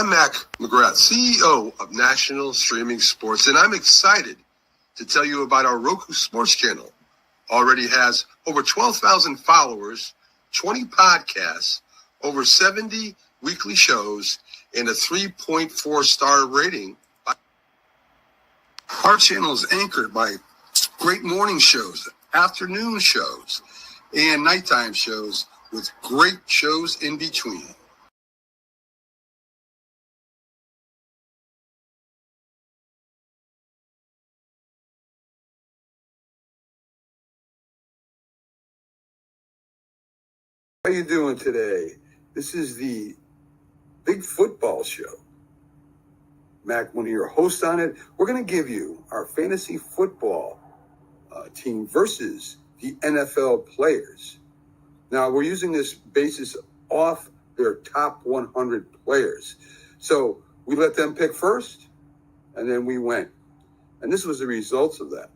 I'm Mac McGrath, CEO of National Streaming Sports, and I'm excited to tell you about our Roku Sports channel. Already has over 12,000 followers, 20 podcasts, over 70 weekly shows, and a 3.4-star rating. Our channel is anchored by great morning shows, afternoon shows, and nighttime shows with great shows in between. How you doing today? This is the Big Football Show. Mac, one of your hosts on it. We're going to give you our fantasy football team versus the NFL players. Now, we're using this basis off their top 100 players. So we let them pick first, and then we went. And this was the results of that.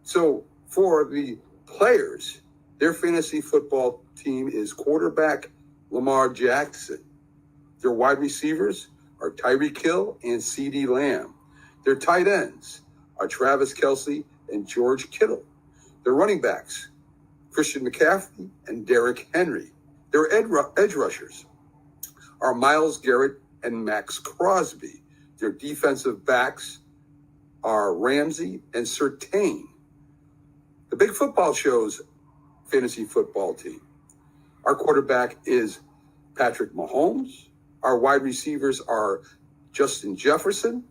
So for the players, their fantasy football team is quarterback Lamar Jackson. Their wide receivers are Tyreek Hill and CeeDee Lamb. Their tight ends are Travis Kelce and George Kittle. Their running backs, Christian McCaffrey and Derrick Henry. Their edge rushers are Myles Garrett and Max Crosby. Their defensive backs are Ramsey and Surtain. The Big Football Show's fantasy football team. Our quarterback is Patrick Mahomes. Our wide receivers are Justin Jefferson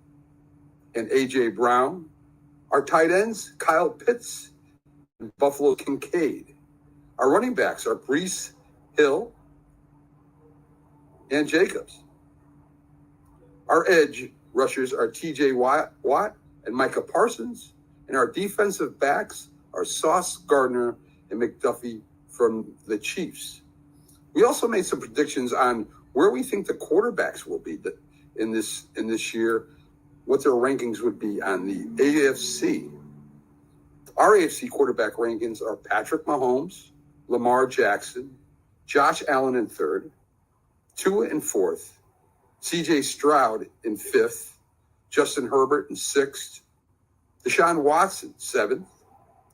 and A.J. Brown. Our tight ends, Kyle Pitts and Buffalo Kincaid. Our running backs are Breece Hill and Jacobs. Our edge rushers are T.J. Watt and Micah Parsons. And our defensive backs are Sauce Gardner and McDuffie from the Chiefs. We also made some predictions on where we think the quarterbacks will be in this year, what their rankings would be on the AFC. Our AFC quarterback rankings are Patrick Mahomes, Lamar Jackson, Josh Allen in third, Tua in fourth, CJ Stroud in fifth, Justin Herbert in sixth, Deshaun Watson seventh,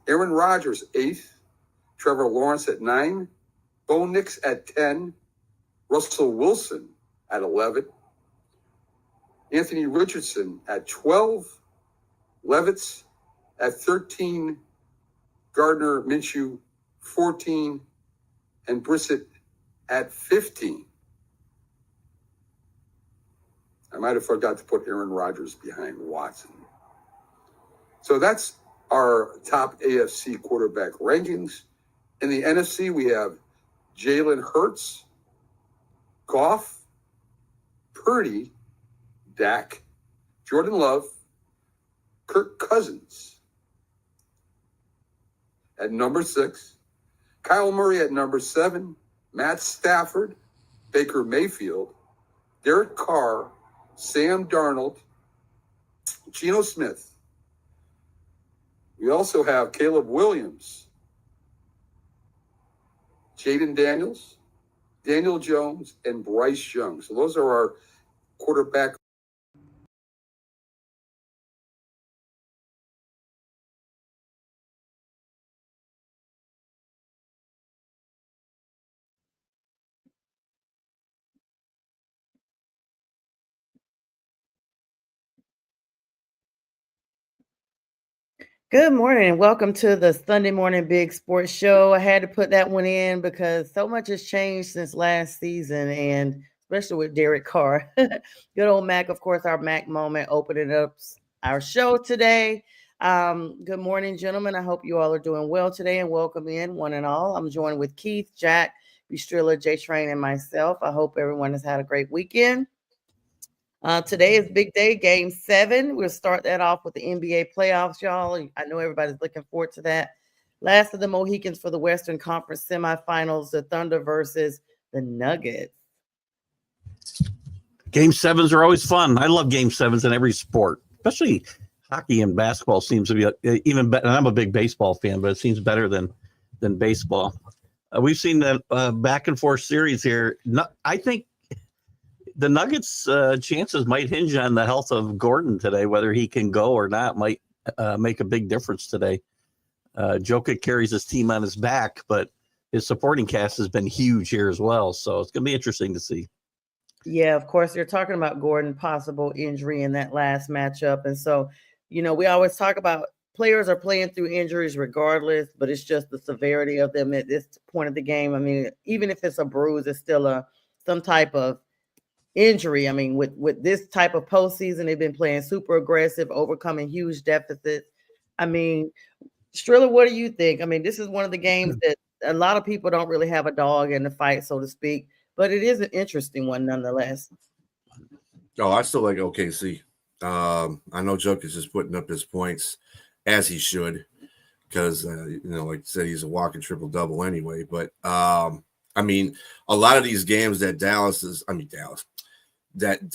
Aaron Rodgers eighth, Trevor Lawrence at 9, Bo Nix at 10, Russell Wilson at 11, Anthony Richardson at 12, Levitz at 13, Gardner Minshew 14, and Brissett at 15. I might have forgot to put Aaron Rodgers behind Watson. So that's our top AFC quarterback rankings. In the NFC, we have Jalen Hurts, Goff, Purdy, Dak, Jordan Love, Kirk Cousins at number 6, Kyle Murray at number 7, Matt Stafford, Baker Mayfield, Derek Carr, Sam Darnold, Geno Smith. We also have Caleb Williams, Jaden Daniels, Daniel Jones, and Bryce Young. So those are our quarterback. Good morning and welcome to the Sunday Morning Big Sports Show. I had to put that one in because so much has changed since last season, and especially with Derek Carr. Good old Mac, of course, our Mac moment opening up our show today. Good morning, gentlemen. I hope you all are doing well today, and welcome in one and all. I'm joined with Keith, Jack, Bistrilla, J Train, and myself. I hope everyone has had a great weekend. Today is big day, game 7. We'll start that off with the NBA playoffs, y'all. I know everybody's looking forward to that. Last of the Mohicans for the Western Conference semifinals, the Thunder versus the Nuggets. Game 7s are always fun. I love game 7s in every sport, especially hockey and basketball seems to be even better. I'm a big baseball fan, but it seems better than baseball. We've seen the back and forth series here. I think the Nuggets' chances might hinge on the health of Gordon today. Whether he can go or not might make a big difference today. Jokic carries his team on his back, but his supporting cast has been huge here as well. So it's going to be interesting to see. Yeah, of course, you're talking about Gordon possible injury in that last matchup. And so, we always talk about players are playing through injuries regardless, but it's just the severity of them at this point of the game. I mean, even if it's a bruise, it's still some type of injury. I mean, with this type of postseason, they've been playing super aggressive, overcoming huge deficits. I mean, Striller, what do you think? I mean, this is one of the games that a lot of people don't really have a dog in the fight, so to speak, but it is an interesting one nonetheless. Oh, I still like OKC. I know Jokic is just putting up his points as he should because, like I said, he's a walking triple-double anyway. But, I mean, a lot of these games that that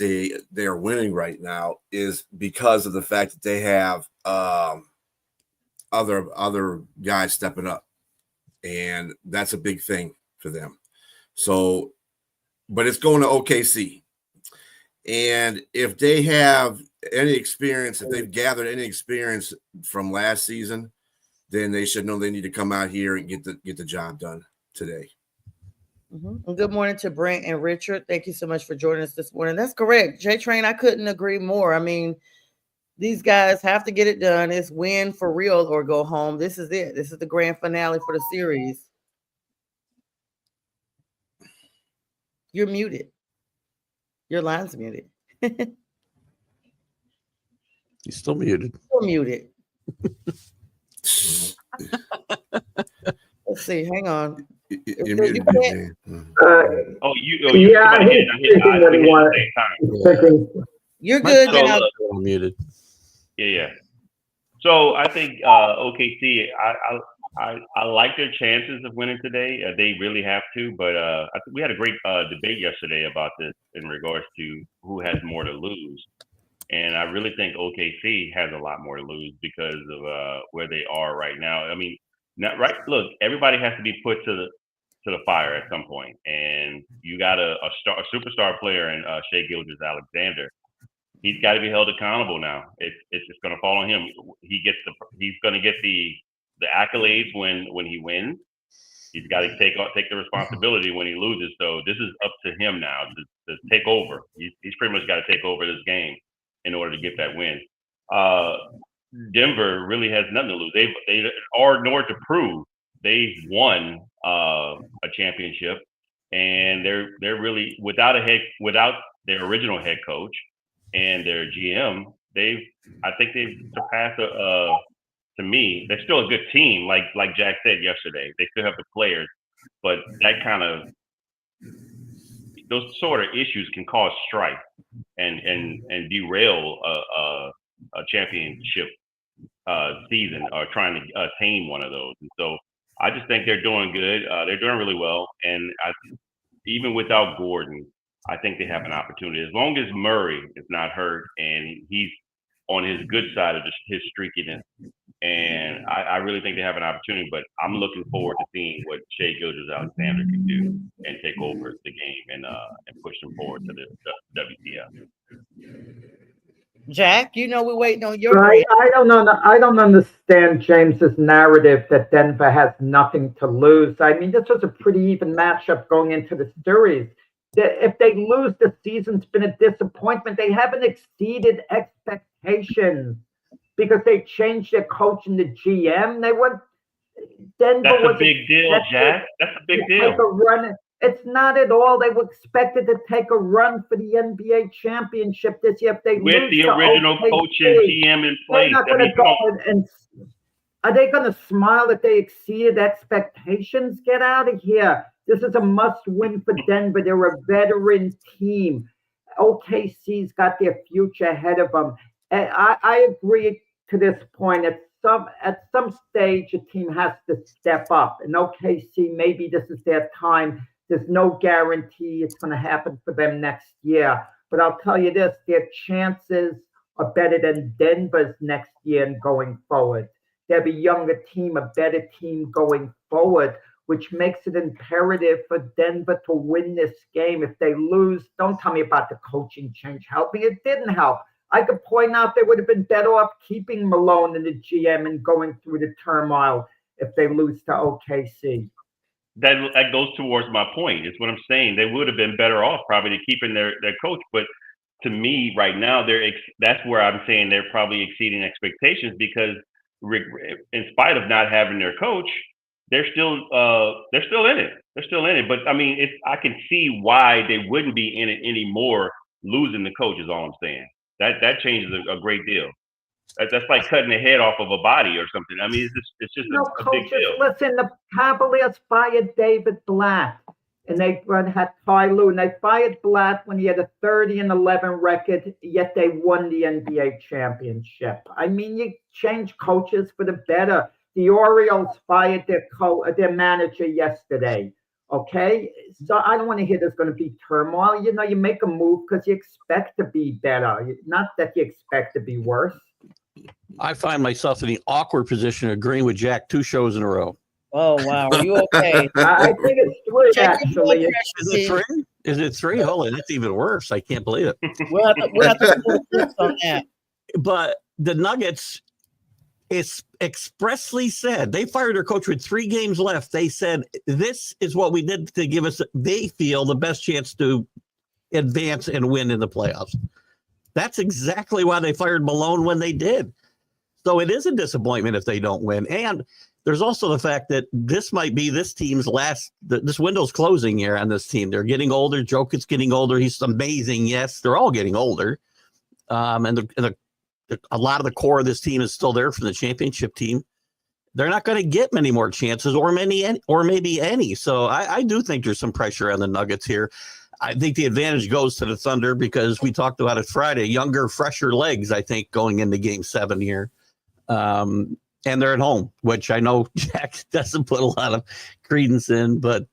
they are winning right now is because of the fact that they have other guys stepping up. And that's a big thing for them. So, but it's going to OKC. And if they have any experience, if they've gathered any experience from last season, then they should know they need to come out here and get the job done today. Mm-hmm. Good morning to Brent and Richard. Thank you so much for joining us this morning. That's correct. J-Train, I couldn't agree more. I mean, these guys have to get it done. It's win for real or go home. This is it. This is the grand finale for the series. You're muted. Your line's muted. He's still muted. Still muted. Let's see. Hang on. You're muted, man. Yeah, I hate thinking what he wants. You're good So, now. Muted. Yeah. So I think OKC. I like their chances of winning today. They really have to, but I think we had a great debate yesterday about this in regards to who has more to lose, and I really think OKC has a lot more to lose because of where they are right now. I mean, not right. Look, everybody has to be put to the fire at some point, and you got a superstar player in Shai Gilgeous-Alexander. He's got to be held accountable now. It's just going to fall on him. He's going to get the accolades when he wins. He's got to take the responsibility when he loses. So this is up to him now to take over. He's pretty much got to take over this game in order to get that win. Denver really has nothing to lose. They are nor to prove. They've won a championship, and they're really without their original head coach and their GM. I think they've surpassed to me, they're still a good team. Like Jack said yesterday, they still have the players, but those sort of issues can cause strife and derail a championship season or trying to attain one of those. And so I just think they're doing good. They're doing really well, and even without Gordon, I think they have an opportunity as long as Murray is not hurt and he's on his good side of his streakiness. And I really think they have an opportunity, but I'm looking forward to seeing what Shai Gilgeous-Alexander can do and take over the game and push them forward to the WTF. Jack, we're waiting on your Right. I don't understand James's narrative that Denver has nothing to lose. I mean, this was a pretty even matchup going into the series. If they lose, the season's been a disappointment. They haven't exceeded expectations because they changed their coach and the GM. Denver That's a big deal, Jack. That's a big deal. Take a run. It's not at all. They were expected to take a run for the NBA championship this year. If they with lose the to original OKC, coach and GM in place, they're not going to go and are they going to smile that they exceeded expectations? Get out of here. This is a must-win for Denver. They're a veteran team. OKC's got their future ahead of them. And I agree to this point. At some stage, a team has to step up. And OKC, maybe this is their time. There's no guarantee it's going to happen for them next year. But I'll tell you this, their chances are better than Denver's next year and going forward. They have a younger team, a better team going forward. which makes it imperative for Denver to win this game. If they lose, don't tell me about the coaching change helping. It didn't help. I could point out they would have been better off keeping Malone and the GM and going through the turmoil if they lose to OKC. That goes towards my point. It's what I'm saying. They would have been better off probably to keeping their coach. But to me, right now, that's where I'm saying they're probably exceeding expectations because in spite of not having their coach, they're still in it. They're still in it. But I mean, I can see why they wouldn't be in it anymore. Losing the coach is all I'm saying. That changes a great deal. That's like cutting the head off of a body or something. I mean, it's just No, a big coaches, deal. listen, the Cavaliers fired David Blatt, and they had Ty Lue, and they fired Blatt when he had a 30-11 record, yet they won the NBA championship. I mean, you change coaches for the better. The Orioles fired their manager yesterday. Okay, so I don't want to hear there's going to be turmoil. You know, you make a move because you expect to be better, not that you expect to be worse. I find myself in the awkward position of agreeing with Jack 2 shows in a row. Oh, wow. Are you okay? I think it's three, Check your blood actually. pressure, Is Steve. it 3? Is it 3? Holy, that's even worse. I can't believe it. We'll have to pull the clips on that. But the Nuggets expressly said they fired their coach with 3 games left. They said, this is what we did to give us, they feel, the best chance to advance and win in the playoffs. That's exactly why they fired Malone when they did. So it is a disappointment if they don't win. And there's also the fact that this might be this team's this window's closing here on this team. They're getting older. Jokic's getting older. He's amazing. Yes, they're all getting older. And a lot of the core of this team is still there from the championship team. They're not going to get many more chances or maybe any. So I do think there's some pressure on the Nuggets here. I think the advantage goes to the Thunder because we talked about it Friday, younger, fresher legs, I think, going into Game 7 here. And they're at home, which I know Jack doesn't put a lot of credence in, but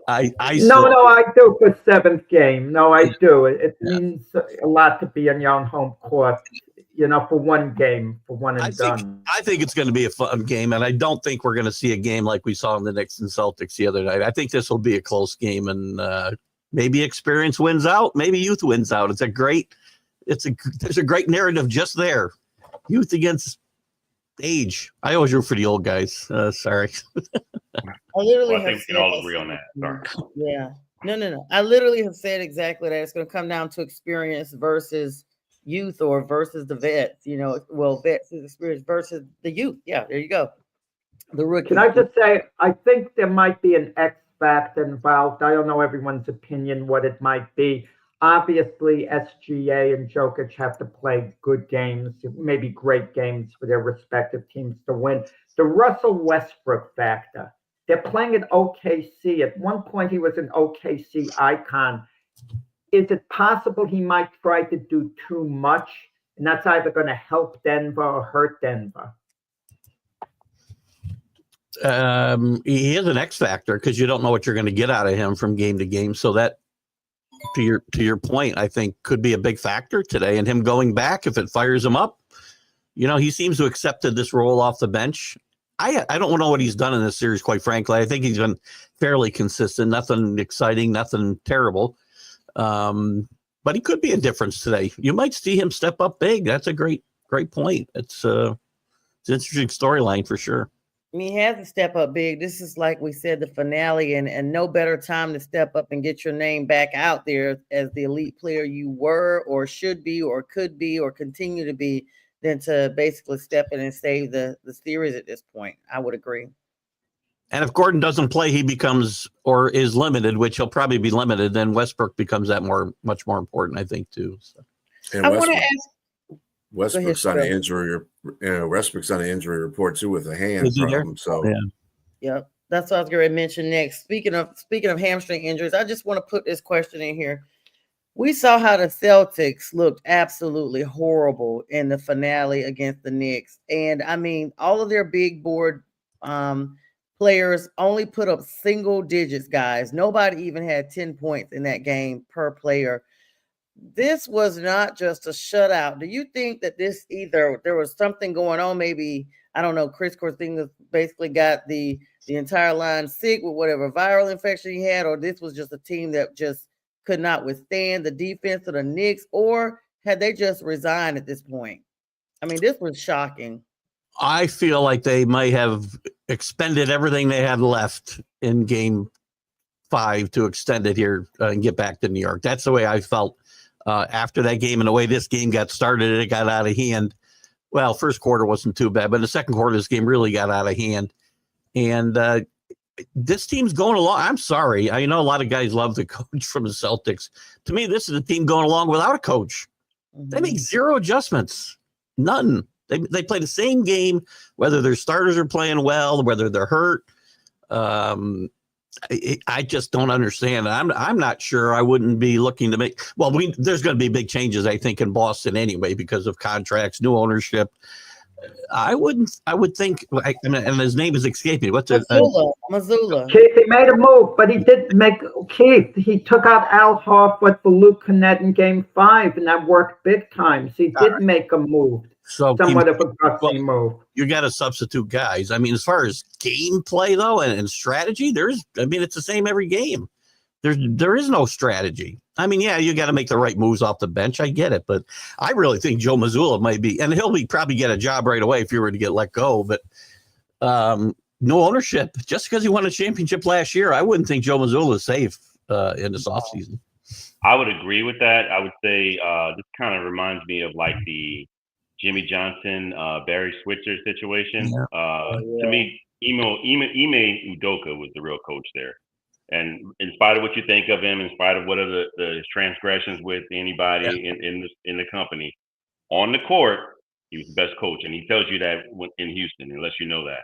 I do for 7th game. No, I do. It means a lot to be on your own home court, you know, for one game, for one and done. I think it's going to be a fun game, and I don't think we're going to see a game like we saw in the Knicks and Celtics the other night. I think this will be a close game, and maybe experience wins out, maybe youth wins out. There's a great narrative just there. Youth against age. I always root for the old guys. Sorry. I literally I think we can all agree on that. Sorry. Yeah. No. I literally have said exactly that. It's going to come down to experience versus youth or versus the vets. You know, well, vets is experience versus the youth. Yeah, there you go. The rookie. Can I just say, I think there might be an X factor involved. I don't know everyone's opinion, what it might be. Obviously, SGA and Jokic have to play good games, maybe great games for their respective teams to win. The Russell Westbrook factor. They're playing at OKC. At one point, he was an OKC icon. Is it possible he might try to do too much? And that's either going to help Denver or hurt Denver. He is an X factor because you don't know what you're going to get out of him from game to game. So that, to your point, I think could be a big factor today. And him going back, if it fires him up, you know, he seems to have accepted this role off the bench. I don't know what he's done in this series, quite frankly. I think he's been fairly consistent, nothing exciting, nothing terrible. But he could be a difference today. You might see him step up big. That's a great point. It's an interesting storyline for sure. I mean, he has to step up big. This is, like we said, the finale, and no better time to step up and get your name back out there as the elite player you were or should be or could be or continue to be than to basically step in and save the series at this point. I would agree. And if Gordon doesn't play, he becomes or is limited, which he'll probably be limited. Then Westbrook becomes much more important, I think, too. So. And I want to ask. Westbrook's on an injury. Westbrook's on an injury report too with a hand problem. So yeah, that's what I was going to mention next. Speaking of hamstring injuries, I just want to put this question in here. We saw how the Celtics looked absolutely horrible in the finale against the Knicks, and I mean, all of their big board players only put up single digits. Guys, nobody even had 10 points in that game per player. this was not just a shutout. Do you think that this either there was something going on? Maybe, I don't know, Chris Corsingas basically got the entire line sick with whatever viral infection he had, or this was just a team that just could not withstand the defense of the Knicks, or had they just resigned at this point? I mean, this was shocking. I feel like they might have expended everything they had left in game 5 to extend it here and get back to New York. That's the way I felt after that game, and the way this game got started. It got out of hand. Well, first quarter wasn't too bad, but the second quarter, this game really got out of hand. And this team's going along. I'm sorry. I know a lot of guys love the coach from the Celtics. To me, this is a team going along without a coach. They make zero adjustments. None. They play the same game, whether their starters are playing well, whether they're hurt. I just don't understand. I'm not sure. I wouldn't be looking to make. Well, there's going to be big changes, I think, in Boston anyway because of contracts, new ownership. I would think, and his name is escaping. What's it? Mazzulla. Keith, he made a move, but he did make Keith. He took out Al Horford for Luke Kennett in Game 5, and that worked big time. So he did make a move, somewhat of a gutsy move. You got to substitute guys. I mean, as far as gameplay though, and strategy, it's the same every game. There is no strategy. I mean, yeah, you got to make the right moves off the bench. I get it, but I really think Joe Mazzulla might be, and he'll probably get a job right away if you were to get let go. But no ownership. Just because he won a championship last year, I wouldn't think Joe Mazzulla is safe in this offseason. I would agree with that. I would say this kind of reminds me of like the Jimmy Johnson, Barry Switzer situation. Yeah. To me, Ime Udoka was the real coach there. And in spite of what you think of him, in spite of what are the transgressions with anybody in the company, on the court, he was the best coach, and he tells you that in Houston, unless you know that.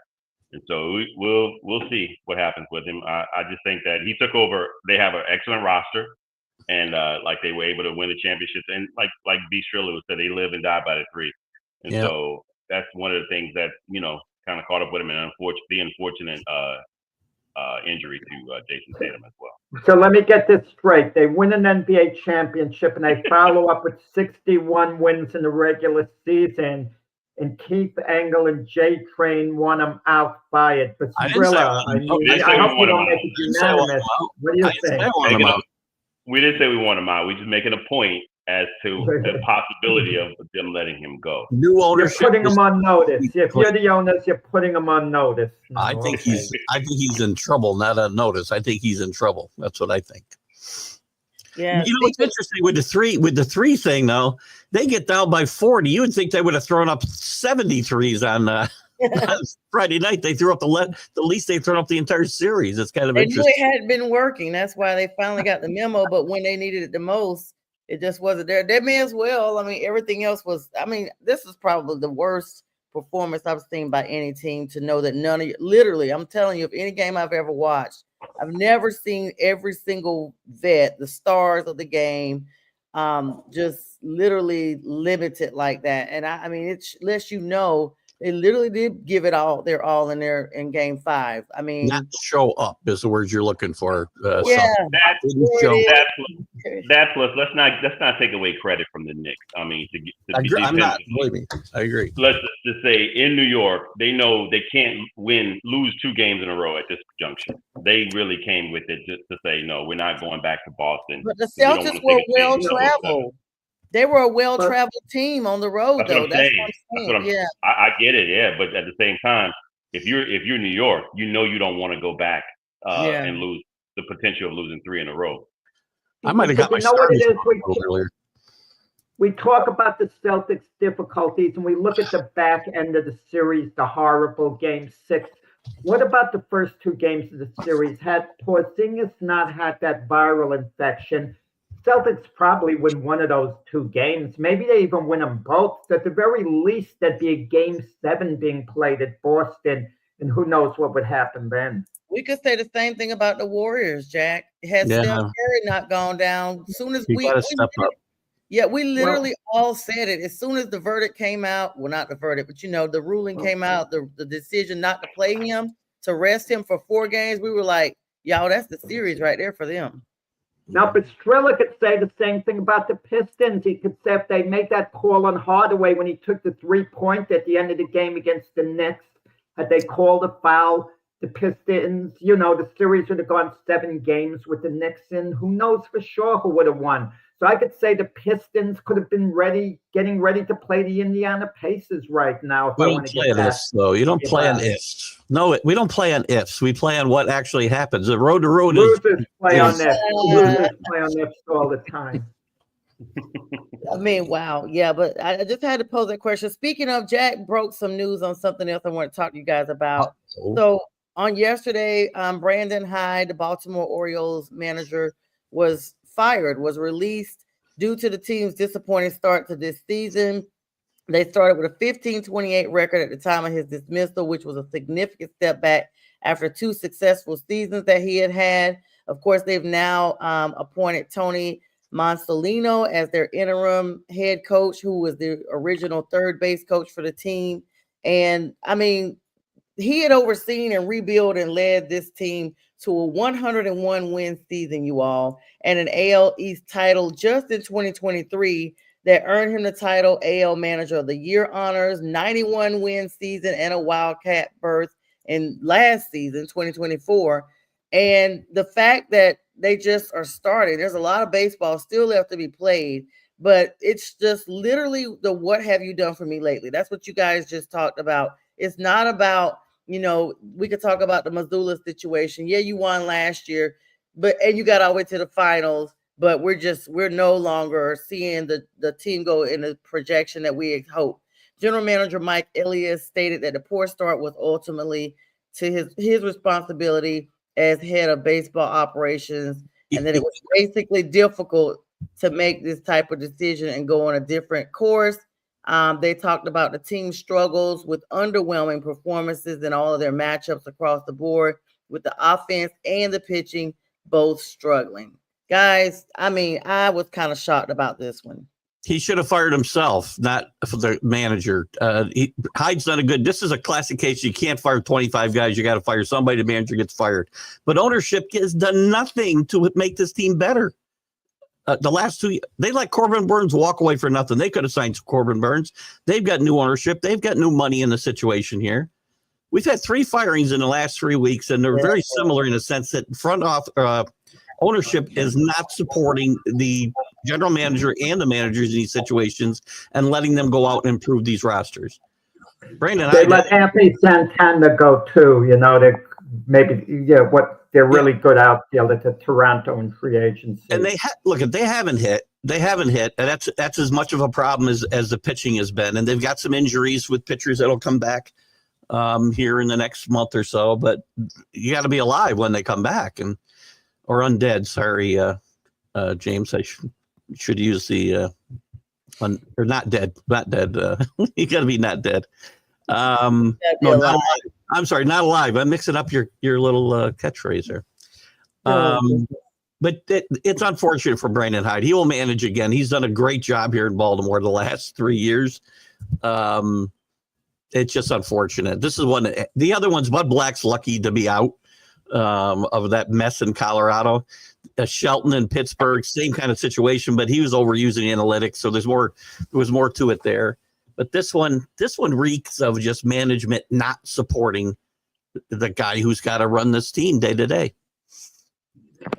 And so we'll see what happens with him. I just think that he took over. They have an excellent roster, and like they were able to win the championships. And like B. Striller would say, they live and die by the three. And so that's one of the things that kind of caught up with him, and the unfortunate injury to Jason Tatum as well. So let me get this straight. They win an NBA championship, and they follow up with 61 wins in the regular season. And Keith Engel and J Train want them out fired. But Thriller, I hope you don't make it unanimous. What do you think? We didn't say we want him out. We're just making a point as to the possibility of them letting him go. New ownership. You're putting him on notice. If you're the owners, you're putting him on notice. I think he's in trouble, not on notice. I think he's in trouble. That's what I think. Yeah. You know what's interesting with the three thing though, they get down by 40. You would think they would have thrown up 73s on Friday night. They threw up the least they've thrown up the entire series. It's kind of interesting. They knew it hadn't been working. That's why they finally got the memo. But when they needed it the most, it just wasn't there. That may as well. I mean, everything else was. I mean, this is probably the worst performance I've seen by any team. To know that none of you, literally, I'm telling you, if any game I've ever watched, I've never seen every single vet, the stars of the game, just literally limited like that. And I mean, it lets you know they literally did give it all. They're all in Game 5. I mean, not show up is the words you're looking for. Yeah, that's let's not take away credit from the Knicks. I mean, I agree. Let's just say in New York, they know they can't lose 2 games in a row at this junction. They really came with it just to say, no, we're not going back to Boston. But the Celtics were well traveled. They were a well-traveled team on the road, that's though. What I'm saying. Yeah, I get it. Yeah, but at the same time, if you're New York, you don't want to go back and lose the potential of losing 3 in a row. I might have got my starters earlier. We talk about the Celtics' difficulties, and we look at the back end of the series, the horrible Game 6. What about the first 2 games of the series? Had Porzingis not had that viral infection, Celtics probably win one of those 2 games. Maybe they even win them both. So at the very least, there'd be a Game 7 being played at Boston, and who knows what would happen then. We could say the same thing about the Warriors, Jack. Had Steph Curry not gone down, as soon as we step up. Yeah, we literally all said it. As soon as the verdict came out, well, not the verdict, but the ruling came out, the decision not to play him, to rest him for 4 games, we were like, y'all, that's the series right there for them. Now, Pestrella could say the same thing about the Pistons. He could say if they made that call on Hardaway when he took the 3-point at the end of the game against the Knicks, had they called a foul, the Pistons, the series would have gone 7 games with the Knicks in. Who knows for sure who would have won? So I could say the Pistons could have been getting ready to play the Indiana Pacers right now. If We I don't want to play get on that. ifs, though. You don't play on ifs. No, we don't play on ifs. We play on what actually happens. The road to road Losers play on is this. Losers play on this all the time. I mean, wow. Yeah, but I just had to pose that question. Speaking of, Jack broke some news on something else I want to talk to you guys about. So on yesterday, Brandon Hyde, the Baltimore Orioles manager, was released due to the team's disappointing start to this season. They started with a 15-28 record at the time of his dismissal, which was a significant step back after 2 successful seasons that he had. Of course, they've now appointed Tony Monsalino as their interim head coach, who was the original third base coach for the team. And I mean, he had overseen and rebuilt and led this team to a 101 win season, you all, and an AL East title just in 2023 that earned him the title AL Manager of the Year honors, 91 win season, and a Wildcat berth in last season, 2024. And the fact that they just are starting, there's a lot of baseball still left to be played, but it's just literally the what have you done for me lately? That's what you guys just talked about. It's not about, we could talk about the Missoula situation. Yeah, you won last year, and you got all the way to the finals, but we're no longer seeing the team go in the projection that we had hoped. General Manager Mike Elias stated that the poor start was ultimately to his responsibility as head of baseball operations, and that it was basically difficult to make this type of decision and go on a different course. They talked about the team struggles with underwhelming performances in all of their matchups across the board, with the offense and the pitching both struggling. Guys, I mean, I was kind of shocked about this one. He should have fired himself, not for the manager. Hyde's not a good. This is a classic case. You can't fire 25 guys. You got to fire somebody. The manager gets fired. But ownership has done nothing to make this team better. The last 2 years, they let Corbin Burns walk away for nothing. They could have signed Corbin Burns. They've got new ownership. They've got new money in the situation here. We've had 3 firings in the last 3 weeks, and they're very similar in the sense that ownership is not supporting the general manager and the managers in these situations and letting them go out and improve these rosters. Brandon, they let Anthony Santana go too. They're really good outfielder to Toronto in free agency. And they haven't hit. And that's as much of a problem as the pitching has been. And they've got some injuries with pitchers that'll come back here in the next month or so. But you got to be alive when they come back or undead. Sorry, James. I should use the or not dead. Not dead. You got to be not dead. No, not alive. I'm sorry, not alive. I'm mixing up your little catchphrase there. But it's unfortunate for Brandon Hyde. He will manage again. He's done a great job here in Baltimore the last 3 years. It's just unfortunate. This is one. The other one's Bud Black's lucky to be out of that mess in Colorado. Shelton in Pittsburgh, same kind of situation, but he was overusing analytics, so there was more to it there. But this one reeks of just management not supporting the guy who's got to run this team day to day.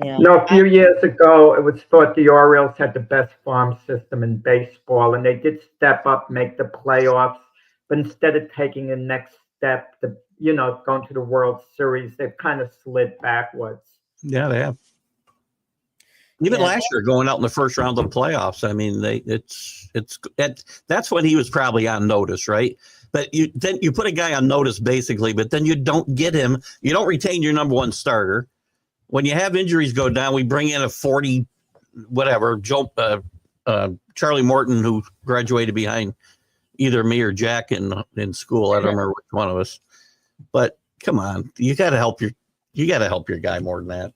Yeah. A few years ago, it was thought the Orioles had the best farm system in baseball, and they did step up, make the playoffs. But instead of taking the next step, going to the World Series, they've kind of slid backwards. Yeah, they have. Even last year, going out in the first round of the playoffs, I mean, that's when he was probably on notice, right? But you put a guy on notice basically, but then you don't get him. You don't retain your number one starter. When you have injuries go down, we bring in a 40, whatever, Charlie Morton, who graduated behind either me or Jack in school. I don't remember which one of us. But come on, you got to help your guy more than that.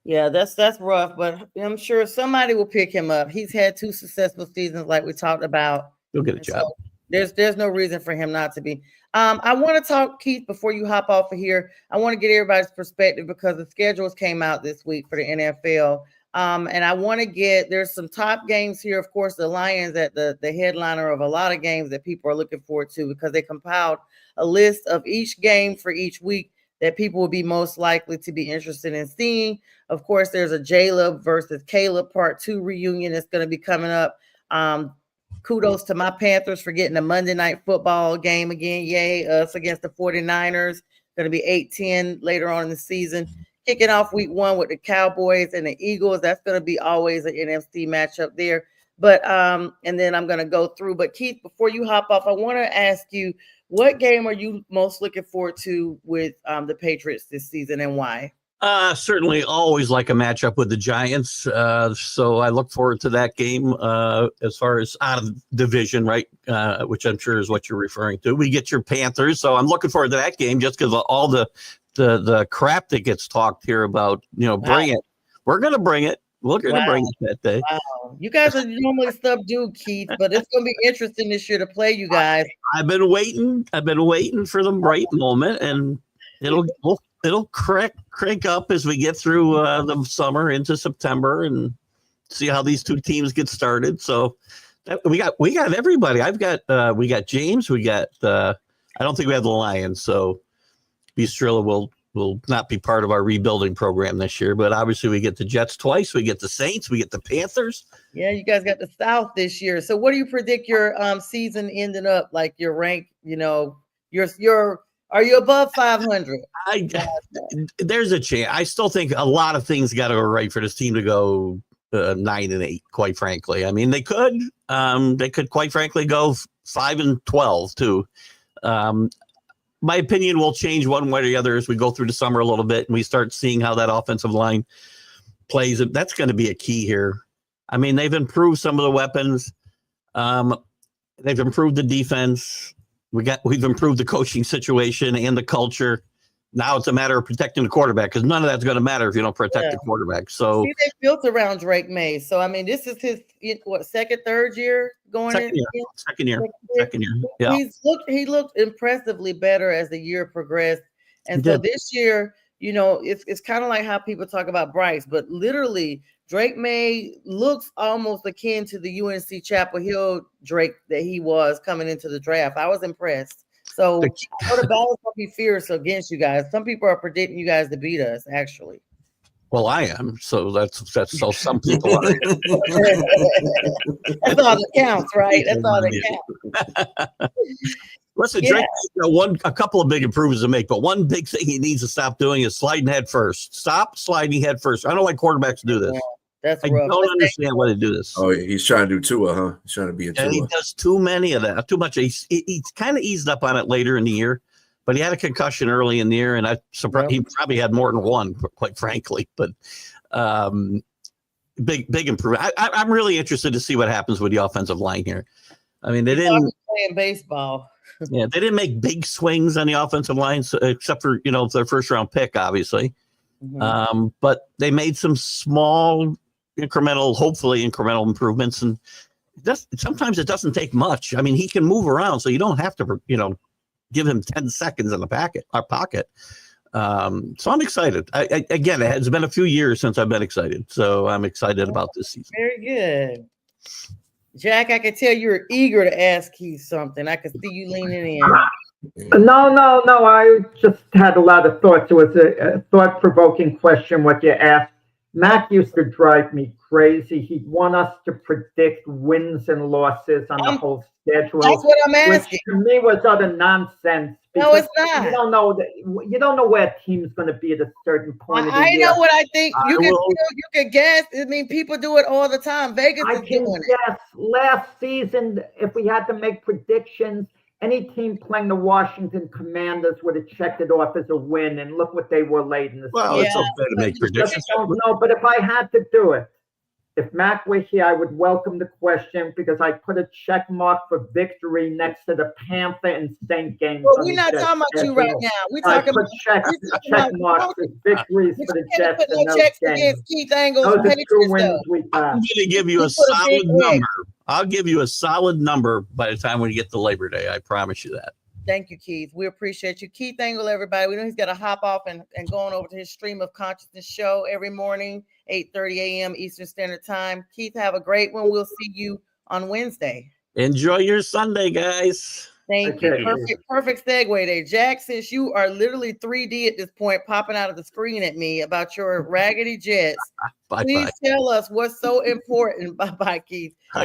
Yeah, that's rough, but I'm sure somebody will pick him up. He's had 2 successful seasons, like we talked about. He'll get a job. So There's no reason for him not to be. I want to talk, Keith, before you hop off of here. I want to get everybody's perspective because the schedules came out this week for the NFL. And I want to there's some top games here. Of course, the Lions at the headliner of a lot of games that people are looking forward to because they compiled a list of each game for each week that people will be most likely to be interested in seeing. Of course, there's a Jaleb versus Caleb Part 2 reunion that's going to be coming up. Kudos to my Panthers for getting a Monday Night Football game again. Yay, us against the 49ers. Going to be 8-10 later on in the season. Kicking off week 1 with the Cowboys and the Eagles. That's going to be always an NFC matchup there. But and then I'm going to go through. But Keith, before you hop off, I want to ask you, what game are you most looking forward to with the Patriots this season and why? Certainly always like a matchup with the Giants. So I look forward to that game as far as out of division, right? Which I'm sure is what you're referring to. We get your Panthers. So I'm looking forward to that game just because of all the crap that gets talked here about, bring it. We're going to bring it. We're going to bring it that day. Wow. You guys are normally subdued, Keith, but it's going to be interesting this year to play you guys. I've been waiting for the right moment, and it'll crank up as we get through the summer into September and see how these two teams get started. So we got everybody. We got James. We got I don't think we have the Lions. So Bistrilla will not be part of our rebuilding program this year. But obviously we get the Jets twice. We get the Saints. We get the Panthers. Yeah, you guys got the South this year. So what do you predict your season ending up like? Your rank, are you above 500? There's a chance. I still think a lot of things got to go right for this team to go 9-8. Quite frankly, I mean they could quite frankly go 5-12 too. My opinion will change one way or the other as we go through the summer a little bit and we start seeing how that offensive line plays. That's going to be a key here. I mean, they've improved some of the weapons. They've improved the defense. We've improved the coaching situation and the culture. Now it's a matter of protecting the quarterback because none of that's going to matter if you don't protect the quarterback. So they built around Drake May. So I mean, this is his third year going in. Second year. Yeah, he looked impressively better as the year progressed, and so this year, it's kind of like how people talk about Bryce, but literally Drake May looks almost akin to the UNC Chapel Hill Drake that he was coming into the draft. I was impressed. So the battle's gonna be fierce against you guys. Some people are predicting you guys to beat us, actually. Well, I am. So that's so some people are. That's all that counts, right? That's all that counts. Listen, Drake, a couple of big improvements to make, but one big thing he needs to stop doing is sliding head first. Stop sliding head first. I don't like quarterbacks to do this. That's I rough. don't understand why they do this. Oh, he's trying to do Tua, huh? He's trying to be a Tua. And he does too many of that. Too much. He's kind of eased up on it later in the year, but he had a concussion early in the year, and I'm surprised he probably had more than one, quite frankly. But big improvement. I'm really interested to see what happens with the offensive line here. I mean, they didn't playing baseball. Yeah, they didn't make big swings on the offensive line, except for their first round pick, obviously. Mm-hmm. But they made some small, hopefully incremental improvements, and sometimes it doesn't take much. I mean, he can move around, so you don't have to, give him 10 seconds in the pocket. So I'm excited. Again, it has been a few years since I've been excited, so I'm excited about this season. Very good. Jack, I can tell you're eager to ask Keith something. I can see you leaning in. No. I just had a lot of thoughts. It was a thought-provoking question what you asked. Mac used to drive me crazy. He'd want us to predict wins and losses on the whole schedule. That's what I'm asking. Which to me was utter nonsense. No, it's not. You don't know where a team's going to be at a certain point of the year. I know what I think. You can guess. I mean, people do it all the time. Vegas is doing it. Yes. Last season, if we had to make predictions, any team playing the Washington Commanders would have checked it off as a win, and look what they were late in the season. Well, it's okay to make predictions. I don't know, but if I had to do it, if Mac were here, I would welcome the question because I put a check mark for victory next to the Panther and Saint games. Well, we're not talking about you right now. We're talking about check marks for victories for the Jets and those games. Keith Angles. Those are 2 wins we got. I'm going to give you a solid number. I'll give you a solid number by the time we get to Labor Day. I promise you that. Thank you, Keith. We appreciate you. Keith Engel, everybody. We know he's got to hop off and going over to his Stream of Consciousness show every morning, 8:30 a.m. Eastern Standard Time. Keith, have a great one. We'll see you on Wednesday. Enjoy your Sunday, guys. Thank you. Perfect segue there. Jack, since you are literally 3D at this point, popping out of the screen at me about your raggedy jets, please tell us what's so important. Bye-bye, Keith. I'll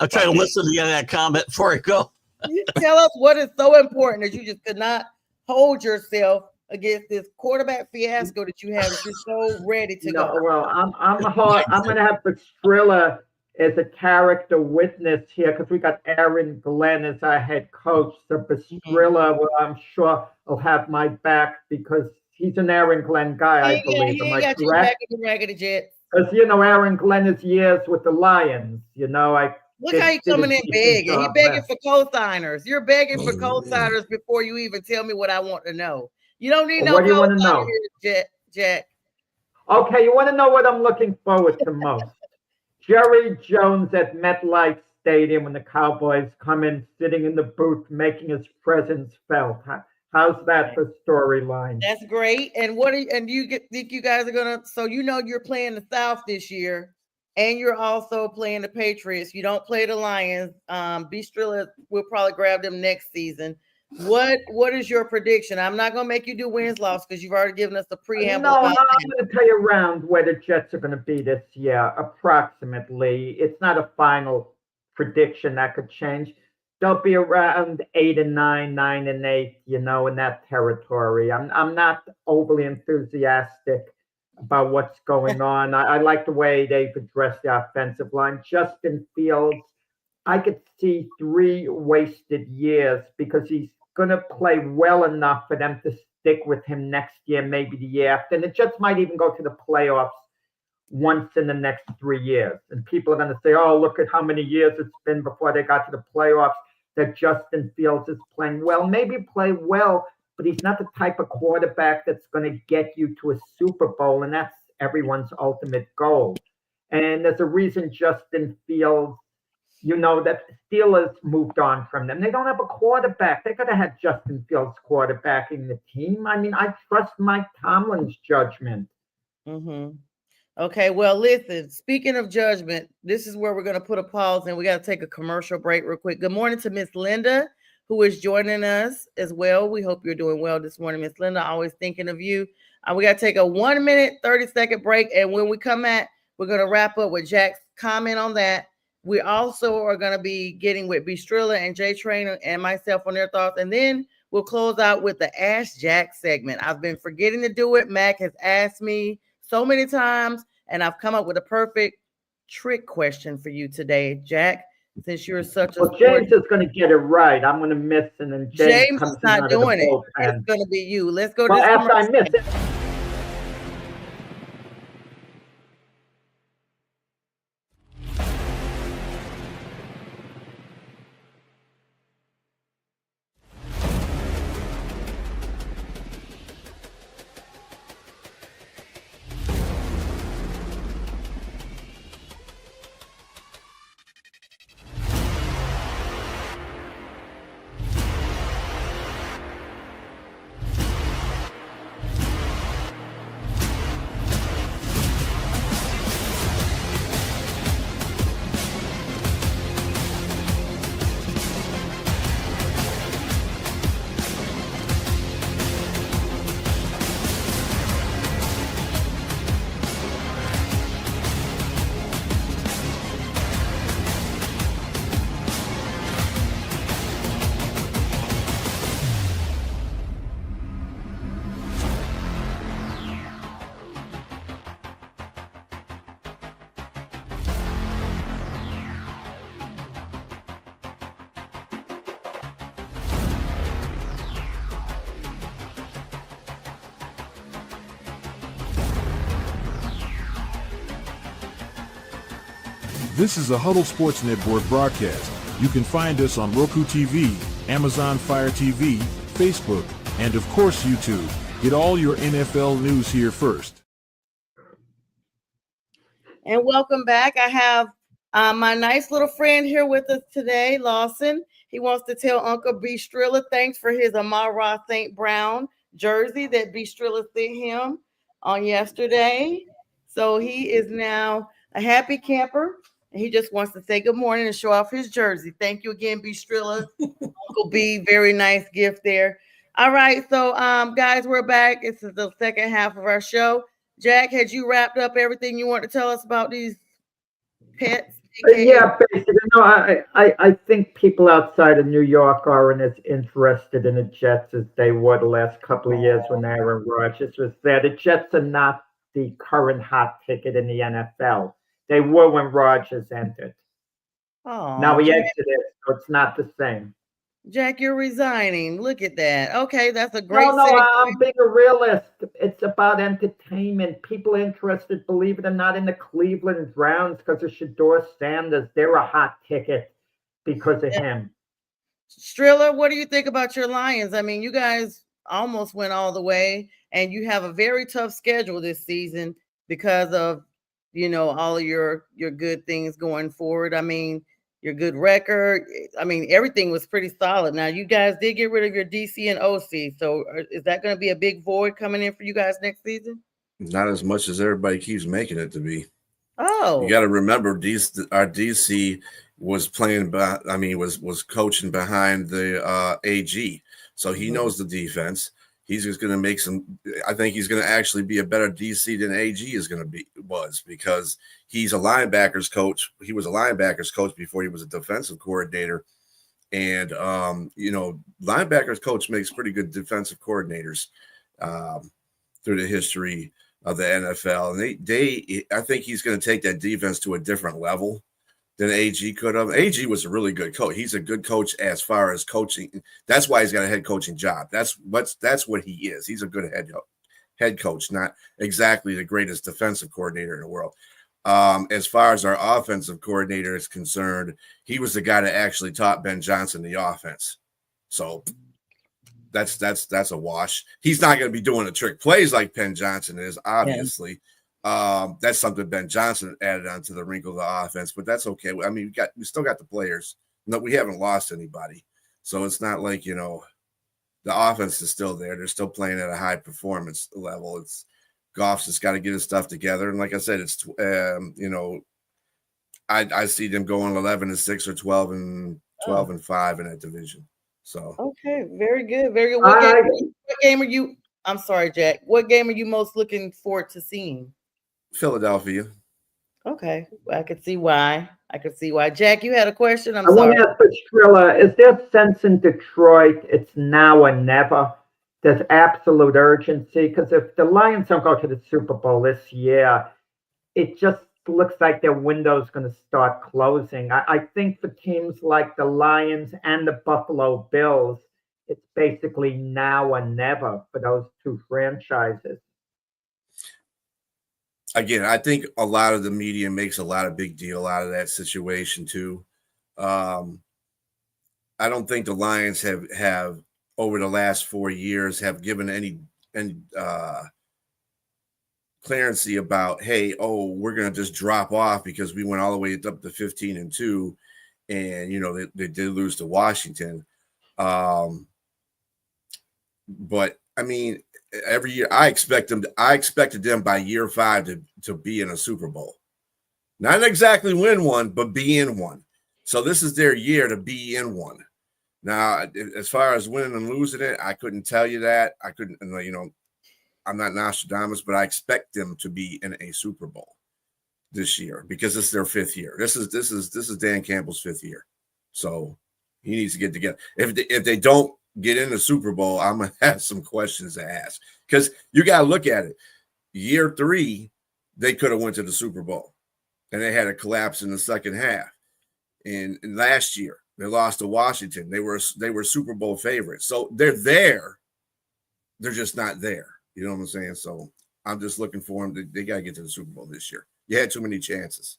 try to listen to the end of that comment before I go. You tell us what is so important that you just could not hold yourself against this quarterback fiasco that you have. That you're so ready to go. Well, I'm going to have Pastrilla as a character witness here because we got Aaron Glenn as our head coach. So Pastrilla, well, I'm sure will have my back because he's an Aaron Glenn guy, I believe. He got you back in the raggedy jet. Because Aaron Glenn is years with the Lions. Look how he's coming in begging. He's begging for co-signers. You're begging for co-signers before you even tell me what I want to know. You don't need no what do you want to know? Jack. Okay, you want to know what I'm looking forward to most? Jerry Jones at MetLife Stadium when the Cowboys come in, sitting in the booth, making his presence felt. How's that for storyline? That's great. And think you guys are gonna? So you're playing the South this year, and you're also playing the Patriots. You don't play the Lions. Bistrilla will probably grab them next season. What is your prediction? I'm not gonna make you do wins loss because you've already given us the preamble. No, I'm gonna tell you around where the Jets are gonna be this year, approximately. It's not a final prediction that could change. They'll be around 8-9, 9-8, in that territory. I'm not overly enthusiastic about what's going on. I like the way they've addressed the offensive line. Justin Fields, I could see 3 wasted years because he's going to play well enough for them to stick with him next year, maybe the year after. And the Jets might even go to the playoffs once in the next 3 years. And people are going to say, oh, look at how many years it's been before they got to the playoffs that Justin Fields is playing well. Maybe play well, but he's not the type of quarterback that's going to get you to a Super Bowl, and that's everyone's ultimate goal. And there's a reason Justin Fields, that Steelers moved on from them. They don't have a quarterback. They could have had Justin Fields quarterbacking the team. I mean, I trust Mike Tomlin's judgment. Mm-hmm. Okay, well, listen, speaking of judgment, this is where we're going to put a pause and we got to take a commercial break real quick. Good morning to Miss Linda, who is joining us as well. We hope you're doing well this morning, Miss Linda. Always thinking of you. We got to take a 1 minute, 30-second break. And when we come back, we're going to wrap up with Jack's comment on that. We also are going to be getting with Bistrilla and Jay Trainer and myself on their thoughts. And then we'll close out with the Ask Jack segment. I've been forgetting to do it. Mac has asked me so many times, and I've come up with a perfect trick question for you today, Jack. Since you're such a James is going to get it right. I'm going to miss, and then James comes is not doing it. It's going to be you. Let's go. After I miss it. This is a Huddle Sports Network broadcast. You can find us on Roku TV, Amazon Fire TV, Facebook, and of course YouTube. Get all your NFL news here first. And welcome back. I have My nice little friend here with us today, Lawson. He wants to tell Uncle B. Strilla thanks for his Amara St. Brown jersey that B. Strilla sent him on yesterday. So he is now a happy camper. And he just wants to say good morning and show off his jersey. Thank you again, B. Strilla. Uncle B, very nice gift there. All right, so guys, we're back. This is the second half of our show. Jack, had you wrapped up everything you want to tell us about these pets? Yeah, basically, no, I think people outside of New York aren't as interested in the Jets as they were the last couple of years when Aaron Rodgers was there. The Jets are not the current hot ticket in the NFL. They were when Rodgers entered. Oh, Now he Jack, exited, so it's not the same. Jack, you're resigning. Look at that. Okay, that's a No, great no, segue. I'm being a realist. It's about entertainment. People interested, believe it or not, in the Cleveland Browns because of Shador Sanders. They're a hot ticket because of him. Strilla, what do you think about your Lions? I mean, you guys almost went all the way, and you have a very tough schedule this season because of all of your good things going forward. I mean, your good record. I mean, everything was pretty solid. Now, you guys did get rid of your DC and OC, so is that going to be a big void coming in for you guys next season? Not as much as everybody keeps making it to be. Oh, You got to remember, our DC was playing. Was coaching behind the AG, so he knows the defense. He's just going to make some. I think he's going to actually be a better DC than AG was because he's a linebackers coach. He was a linebackers coach before he was a defensive coordinator, and linebackers coach makes pretty good defensive coordinators through the history of the NFL. And I think he's going to take that defense to a different level than AG could have. AG was a really good coach. He's a good coach as far as coaching. That's why he's got a head coaching job. That's what he is. He's a good head coach, not exactly the greatest defensive coordinator in the world. As far as our offensive coordinator is concerned, he was the guy that actually taught Ben Johnson the offense. So that's a wash. He's not going to be doing the trick plays like Ben Johnson is, obviously. Yeah. That's something Ben Johnson added onto the wrinkle of the offense, but that's okay. I mean, we still got the players. No, we haven't lost anybody, so it's not like the offense is still there. They're still playing at a high performance level. It's Goff's just got to get his stuff together, and like I said, it's I see them going 11-6 or 12-5 in that division. So okay, very good, very good. What game are you? I'm sorry, Jack. What game are you most looking forward to seeing? Philadelphia. Okay, I could see why. Jack, you had a question. I want to ask for Strilla, is there a sense in Detroit it's now or never? There's absolute urgency because if the Lions don't go to the Super Bowl this year, it just looks like their window's going to start closing. I think for teams like the Lions and the Buffalo Bills, it's basically now or never for those two franchises. Again, I think a lot of the media makes a lot of big deal out of that situation too. I don't think the Lions have over the last 4 years have given any clearancy about, hey, we're going to just drop off because we went all the way up to 15-2 and they did lose to Washington. But I mean, every year I expected them by year 5 to be in a Super Bowl. Not exactly win one, but be in one. So this is their year to be in one. Now, as far as winning and losing it, I couldn't tell you that. I couldn't, I'm not Nostradamus, but I expect them to be in a Super Bowl this year because this is their 5th year. This is Dan Campbell's 5th year. So he needs to get together. If they don't get in the Super Bowl, I'm going to have some questions to ask because you got to look at it. Year 3, they could have went to the Super Bowl and they had a collapse in the second half. And last year they lost to Washington. They were Super Bowl favorites. So they're there. They're just not there. You know what I'm saying? So I'm just looking for them. They got to get to the Super Bowl this year. You had too many chances.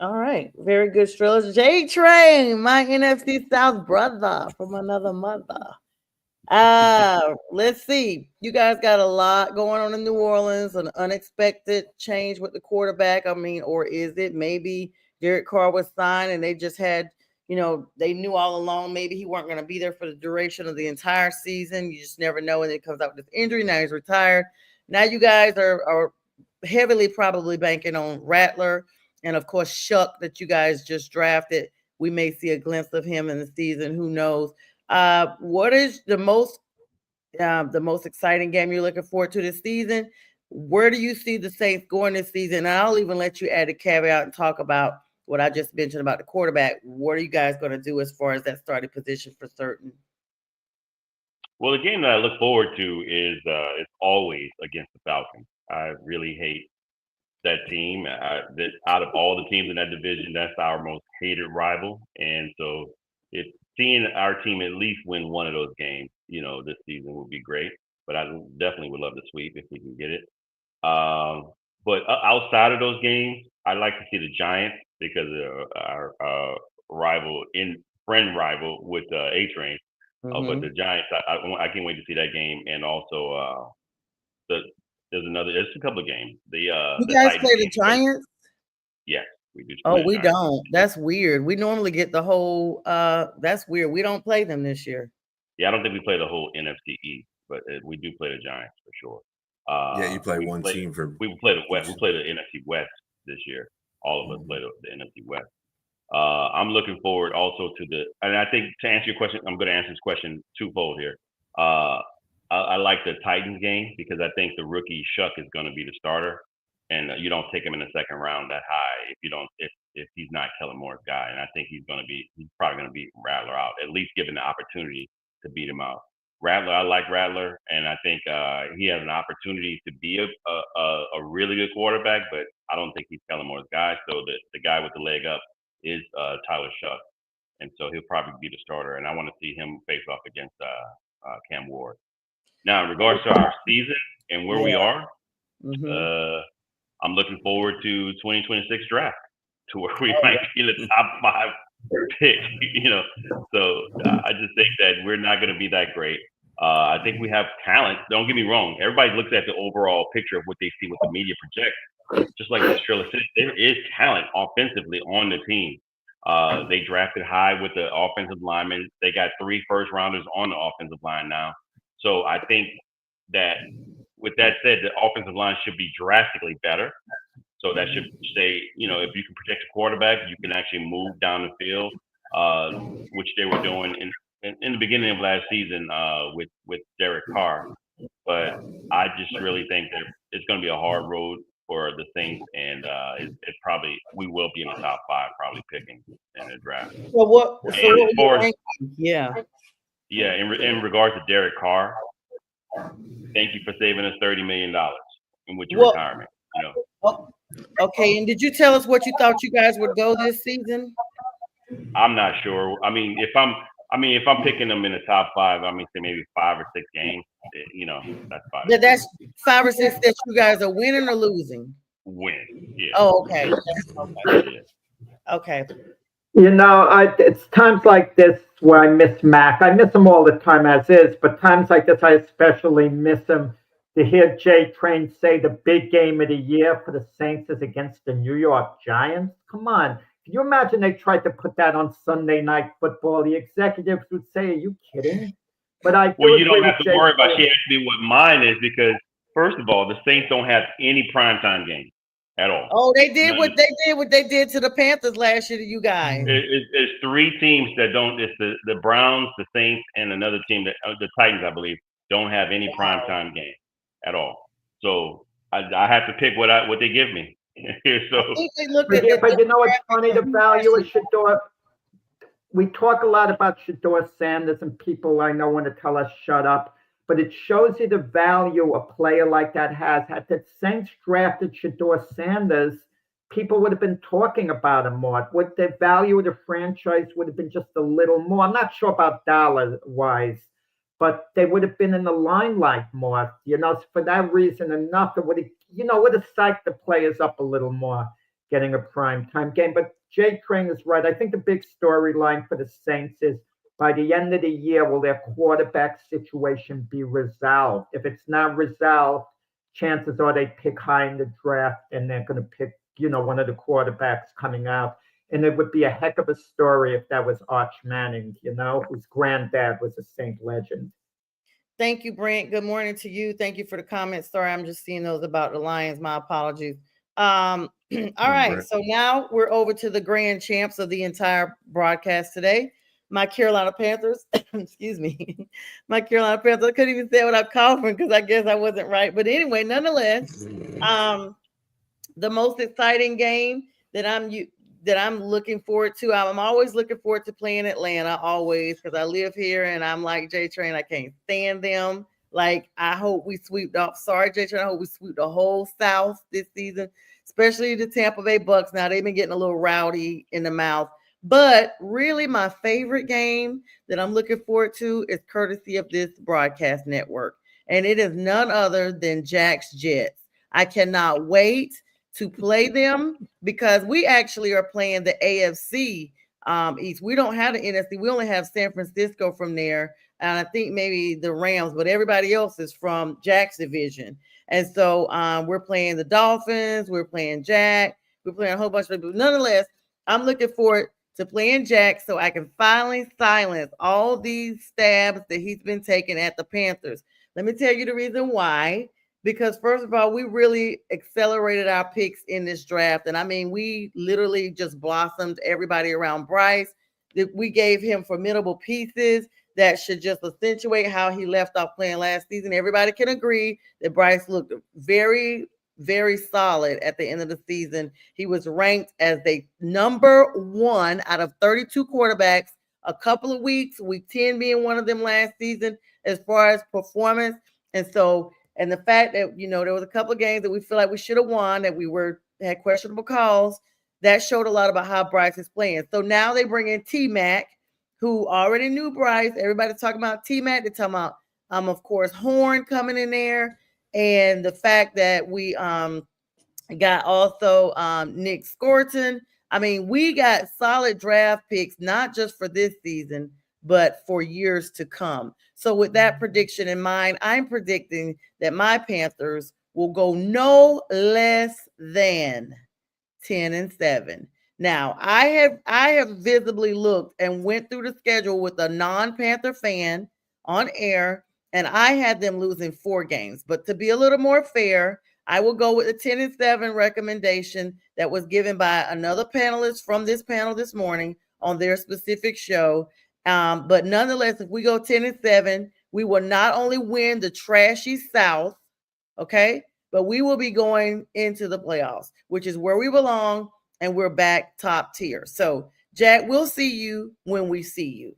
All right. Very good, Strilla. J-Train, my NFC South brother from another mother. Let's see. You guys got a lot going on in New Orleans, an unexpected change with the quarterback. I mean, or is it maybe Derek Carr was signed, and they just had, they knew all along maybe he weren't going to be there for the duration of the entire season. You just never know. And it comes out with this injury. Now he's retired. Now you guys are heavily probably banking on Rattler and, of course, Shuck that you guys just drafted. We may see a glimpse of him in the season. Who knows? What is the most exciting game you're looking forward to this season? Where do you see the Saints going this season? And I'll even let you add a caveat and talk about what I just mentioned about the quarterback. What are you guys going to do as far as that starting position for certain? Well, the game that I look forward to is always against the Falcons. I really hate that team. That out of all the teams in that division, that's our most hated rival. And so, if seeing our team at least win one of those games, this season would be great. But I definitely would love to sweep if we can get it. But outside of those games, I like to see the Giants because of our friend rival with A-Train. But the Giants, I can't wait to see that game. And also, there's a couple of games. You guys play the Giants? Yes, we do. Oh, we don't. That's weird. We normally get the whole. That's weird. We don't play them this year. Yeah, I don't think we play the whole NFC East, but we do play the Giants for sure. Yeah, you play one team for. We play the West. We play the NFC West this year. All of us play the NFC West. I'm looking forward also to and I think to answer your question, I'm going to answer this question twofold here. I like the Titans game because I think the rookie Shuck is going to be the starter, and you don't take him in the second round that high if he's not Kellen Moore's guy. And I think he's probably going to beat Rattler out, at least given the opportunity to beat him out. Rattler, I like Rattler, and I think he has an opportunity to be a really good quarterback, but I don't think he's Kellen Moore's guy. So the guy with the leg up is Tyler Shuck, and so he'll probably be the starter. And I want to see him face off against Cam Ward. Now, in regards to our season and where we are, I'm looking forward to 2026 draft, to where we might be in the top 5 pick. So I just think that we're not going to be that great. I think we have talent. Don't get me wrong. Everybody looks at the overall picture of what they see, what the media projects. Just like Trilla said, there is talent offensively on the team. They drafted high with the offensive linemen. They got 3 first-rounders on the offensive line now. So I think that, with that said, the offensive line should be drastically better. So that should say, if you can protect the quarterback, you can actually move down the field, which they were doing in the beginning of last season with Derek Carr. But I just really think that it's going to be a hard road for the Saints, and we will be in the top 5 probably picking in the draft. In regards to Derek Carr, thank you for saving us $30 million with your retirement. Okay, and did you tell us what you thought you guys would go this season? I'm not sure. I mean, if I'm picking them in the top 5, say maybe 5 or 6 games. That's fine. That's 5 or 6 that you guys are winning or losing. Win. Yeah. Oh, okay. Okay. It's times like this where I miss Mac. I miss him all the time as is, but times like this, I especially miss him. To hear Jay Train say the big game of the year for the Saints is against the New York Giants. Come on. Can you imagine they tried to put that on Sunday Night Football? The executives would say, "Are you kidding?" But you don't have to worry about she actually what mine is, because first of all, the Saints don't have any primetime games at all. Oh, they did what they did to the Panthers last year to you guys. It's 3 teams that don't. It's the Browns, the Saints, and another team that the Titans, I believe, don't have any primetime games at all. So I have to pick what they give me. So, but you know what's funny? The value of Shedeur. We talk a lot about Shedeur Sanders, and people I know want to tell us shut up. But it shows you the value a player like that has. Had the Saints drafted Shedeur Sanders, people would have been talking about him more. What the value of the franchise would have been just a little more. I'm not sure about dollar-wise, but they would have been in the limelight more. For that reason, enough that would have psyched the players up a little more, getting a primetime game. But Jay Crane is right. I think the big storyline for the Saints is, by the end of the year, will their quarterback situation be resolved? If it's not resolved, chances are they pick high in the draft and they're going to pick, one of the quarterbacks coming out. And it would be a heck of a story if that was Arch Manning, whose granddad was a Saint legend. Thank you, Brent. Good morning to you. Thank you for the comments. Sorry, I'm just seeing those about the Lions. My apologies. All right. Brent. So now we're over to the grand champs of the entire broadcast today. My Carolina Panthers. Excuse me. My Carolina Panthers. I couldn't even say it without coughing because I guess I wasn't right. But anyway, nonetheless, the most exciting game that I'm looking forward to. I'm always looking forward to playing Atlanta, always, because I live here and I'm like J Train. I can't stand them. Like, I hope we sweep off. Sorry, J Train. I hope we sweep the whole South this season, especially the Tampa Bay Bucks. Now they've been getting a little rowdy in the mouth. But really, my favorite game that I'm looking forward to is courtesy of this broadcast network. And it is none other than Jack's Jets. I cannot wait to play them because we actually are playing the AFC East. We don't have the NFC. We only have San Francisco from there. And I think maybe the Rams, but everybody else is from Jack's division. And so we're playing the Dolphins. We're playing Jack. We're playing a whole bunch of people. Nonetheless, I'm looking forward to playing Jack so I can finally silence all these stabs that he's been taking at the Panthers. Let me tell you the reason why. Because first of all, we really accelerated our picks in this draft. And I mean, we literally just blossomed everybody around Bryce. We gave him formidable pieces that should just accentuate how he left off playing last season. Everybody can agree that Bryce looked very, very solid at the end of the season. He was ranked as the number 1 out of 32 quarterbacks a couple of weeks, week 10 being one of them last season as far as performance. And the fact that, there was a couple of games that we feel like we should have won, that we had questionable calls, that showed a lot about how Bryce is playing. So now they bring in T-Mac, who already knew Bryce. Everybody's talking about T-Mac. They're talking about, of course, Horn coming in there. And the fact that we got also Nick Scorton. I mean, we got solid draft picks, not just for this season, but for years to come. So with that prediction in mind, I'm predicting that my Panthers will go no less than 10-7. Now, I have visibly looked and went through the schedule with a non-Panther fan on air, and I had them losing 4 games. But to be a little more fair, I will go with the 10-7 recommendation that was given by another panelist from this panel this morning on their specific show. But nonetheless, if we go 10-7, we will not only win the trashy South, okay, but we will be going into the playoffs, which is where we belong, and we're back top tier. So, Jack, we'll see you when we see you.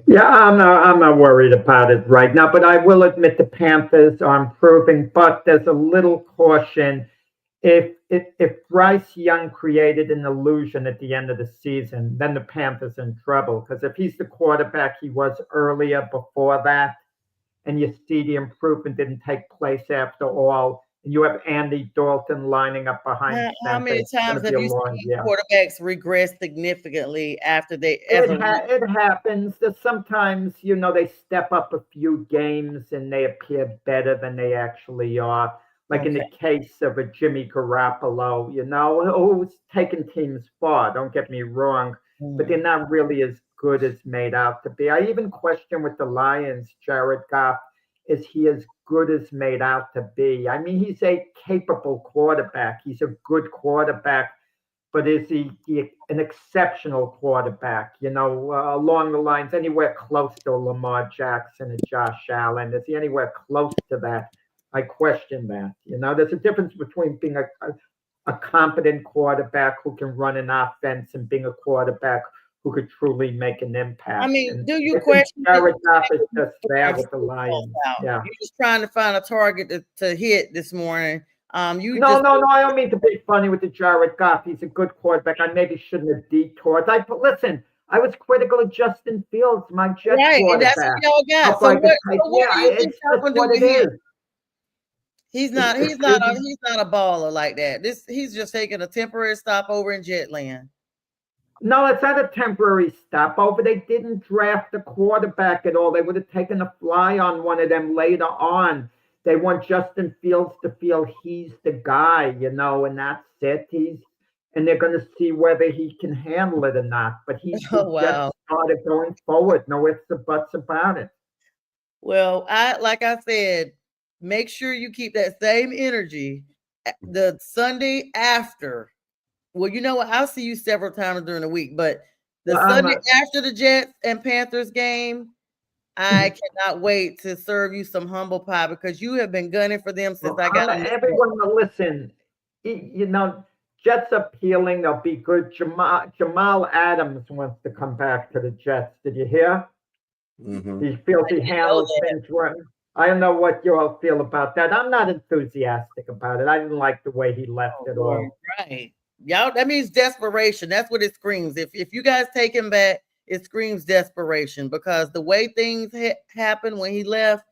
Yeah, I'm not worried about it right now, but I will admit the Panthers are improving, but there's a little caution. If Bryce Young created an illusion at the end of the season, then the Panthers are in trouble. Because if he's the quarterback he was earlier before that, and you see the improvement didn't take place after all, and you have Andy Dalton lining up behind How many times have you seen quarterbacks regress significantly after they ever? It happens. That sometimes, they step up a few games and they appear better than they actually are. Like in the case of a Jimmy Garoppolo, who's taken teams far, don't get me wrong, but they're not really as good as made out to be. I even question with the Lions, Jared Goff, is he as good as made out to be? I mean, he's a capable quarterback. He's a good quarterback, but is he an exceptional quarterback? Along the lines, anywhere close to Lamar Jackson and Josh Allen? Is he anywhere close to that? I question that. There's a difference between being a competent quarterback who can run an offense and being a quarterback who could truly make an impact. I mean, do you question Jared Goff is just there with the Lions? Yeah. You're just trying to find a target to hit this morning. No, I don't mean to be funny with the Jared Goff. He's a good quarterback. I maybe shouldn't have detoured. But listen, I was critical of Justin Fields, my Jets quarterback. And that's what y'all got. So what do you think y'all gonna do with him? He's not a baller like that. He's just taking a temporary stopover in Jetland. No, it's not a temporary stopover. They didn't draft a quarterback at all. They would have taken a fly on one of them later on. They want Justin Fields to feel he's the guy, and that's it. and they're going to see whether he can handle it or not. But he's Oh, the wow. Jet starter going forward. No ifs or buts about it. Well, like I said, make sure you keep that same energy the Sunday after. Well, you know what? I'll see you several times during the week, but the Sunday after the Jets and Panthers game, I cannot wait to serve you some humble pie because you have been gunning for them since I got on this. Everyone to listen. You know, Jets appealing. They'll be good. Jamal Adams wants to come back to the Jets. Did you hear? Mm-hmm. He feels he handles things right. I don't know what you all feel about that. I'm not enthusiastic about it. I didn't like the way he left it all. Right. Y'all, that means desperation. That's what it screams. If you guys take him back, it screams desperation because the way things happened when he left,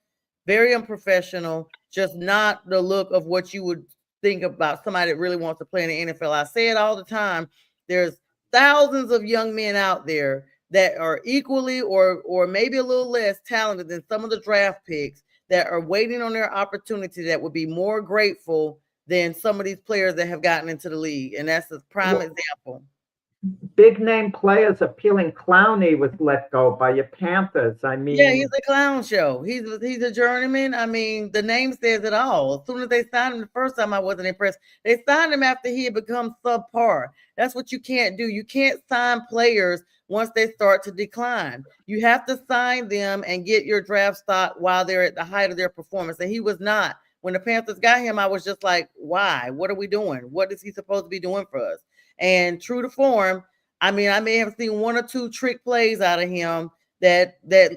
very unprofessional, just not the look of what you would think about somebody that really wants to play in the NFL. I say it all the time. There's thousands of young men out there that are equally or maybe a little less talented than some of the draft picks that are waiting on their opportunity that would be more grateful than some of these players that have gotten into the league. And that's a prime example. Big name players appealing. Clowney was let go by your Panthers. I mean, yeah, he's a clown show. He's a journeyman. I mean, the name says it all. As soon as they signed him the first time, I wasn't impressed. They signed him after he had become subpar. That's what you can't do. You can't sign players once they start to decline. You have to sign them and get your draft stock while they're at the height of their performance. And he was not. When the Panthers got him, I was just like, why? What are we doing? What is he supposed to be doing for us? And true to form, I mean, I may have seen one or two trick plays out of him that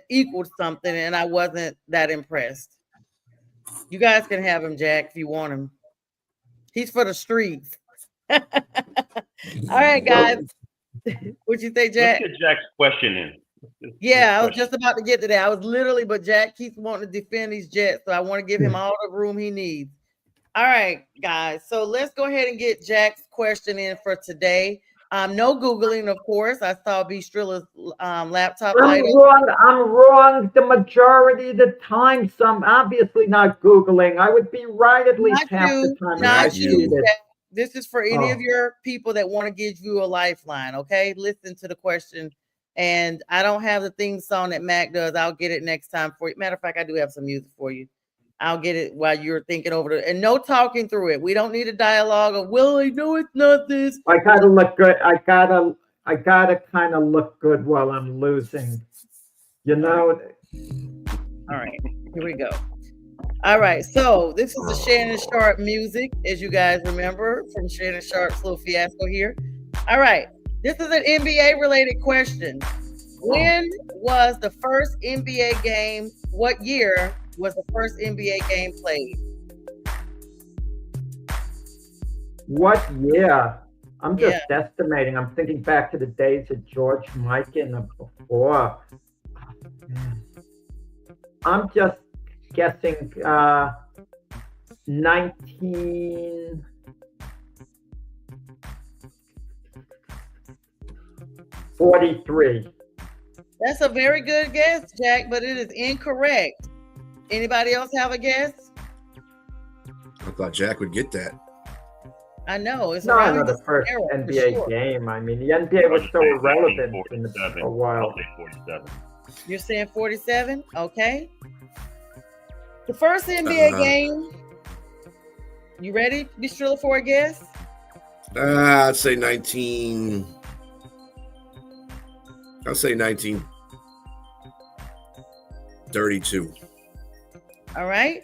equaled something, and I wasn't that impressed. You guys can have him, Jack, if you want him. He's for the streets. All right, guys. What'd you say, Jack? Let's get Jack's question in. Yeah, I was just about to get to that. I was literally, but Jack keeps wanting to defend these Jets, so I want to give him all the room he needs. All right, guys. So let's go ahead and get Jack's question in for today. No Googling, of course. I saw B. Strilla's laptop. I'm wrong the majority of the time. So I'm obviously not Googling. I would be right at least half the time. Not you. This is for any of your people that want to give you a lifeline, okay? Listen to the question. And I don't have the theme song that Mac does. I'll get it next time for you. Matter of fact, I do have some music for you. I'll get it while you're thinking over it. And no talking through it. We don't need a dialogue of, well, I know it's not this. I gotta look good. I gotta kind of look good while I'm losing. You know? All right, here we go. All right, so this is the Shannon Sharp music, as you guys remember from Shannon Sharp's little fiasco here. All right, this is an NBA related question. When was the first NBA game? What year was the first NBA game played? What year? I'm just estimating. I'm thinking back to the days of George Mikan and before. I'm just guessing 1943. That's a very good guess, Jack, but it is incorrect. Anybody else have a guess? I thought Jack would get that. I know. It's not the first NBA game. I mean, the NBA was so irrelevant for a while. I'll say 47. You're saying 47? Okay. The first NBA game. You ready, Be Strilla, for a guess? I'd say 1932. All right.